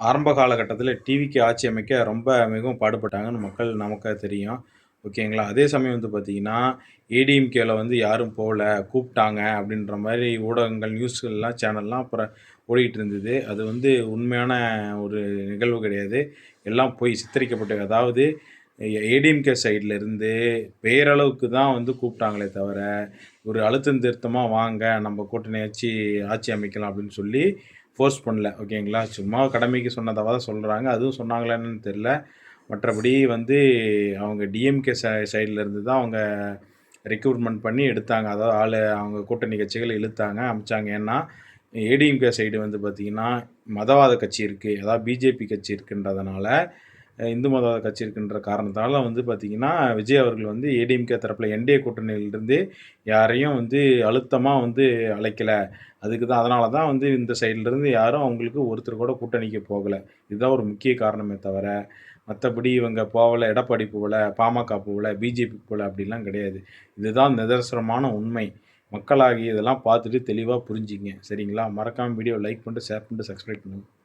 ஆரம்ப காலகட்டத்தில டிவிக்கு ஆட்சி அமைக்க ரொம்ப மிகவும் பாடுபட்டாங்கன்னு நமக்கு தெரியும். ஓகேங்களா. அதே சமயம் வந்து பார்த்தீங்கன்னா, ஏடிஎம்கேல வந்து யாரும் போல, கூப்பிட்டாங்க அப்படின்ற மாரி ஊடகங்கள், நியூஸ்கள்லாம் சேனல்லாம் அப்புறம் ஓடிட்டு இருந்தது. அது வந்து உண்மையான ஒரு நிகழ்வு கிடையாது. எல்லாம் பொய் சித்தரிக்கப்பட்டது. அதாவது ஏடிஎம்கே சைட்ல இருந்து பெயரளவுக்கு தான் வந்து கூப்பிட்டாங்களே தவிர, ஒரு அழுத்தம் திருத்தமா வாங்க நம்ம கூட்டணி வச்சு ஆட்சி அமைக்கலாம் அப்படின்னு சொல்லி ஃபோர்ஸ் பண்ணல. ஓகேங்களா. சும்மா கடமைக்கு சொன்னதா தான் சொல்றாங்க. அதுவும் சொன்னாங்களா என்னன்னு தெரியல. மற்றபடி வந்து அவங்க டிஎம்கே சைட்ல இருந்து தான் அவங்க ரெக்ரூட்மெண்ட் பண்ணி எடுத்தாங்க. அதாவது அவங்க கூட்டணி கட்சிகள இழுத்தாங்க, அனுப்பிச்சாங்க. ஏன்னா, ஏடிஎம்கே சைடு வந்து பார்த்தீங்கன்னா, மதவாத கட்சி இருக்கு. அதாவது பிஜேபி கட்சி இருக்குன்றதுனால, இந்து மதவாத கட்சி இருக்குன்ற காரணத்தால வந்து பார்த்தீங்கன்னா, விஜய் அவர்கள் வந்து ஏடிஎம்கே தரப்புல என்டிஏ கூட்டணியிலிருந்து யாரையும் வந்து அழுத்தமா வந்து அழைக்கல. அதனால தான் வந்து இந்த சைட்லருந்து யாரும் அவங்களுக்கு ஒருத்தர் கூட கூட்டணிக்கு போகல. இதுதான் ஒரு முக்கிய காரணமே தவிர, மத்தபடி இவங்க போகல, எடப்பாடி போகல, பாமக போகல, பிஜேபி போகல அப்படிலாம் கிடையாது. இதுதான் நிதர்சனமான உண்மை. மக்களாகிய இதெல்லாம் பார்த்துட்டு தெளிவா புரிஞ்சுக்கங்க. சரிங்களா? மறக்காம வீடியோவ லைக் பண்ணிட்டு, ஷேர் பண்ணிட்டு, சப்ஸ்கிரைப் பண்ணுங்க.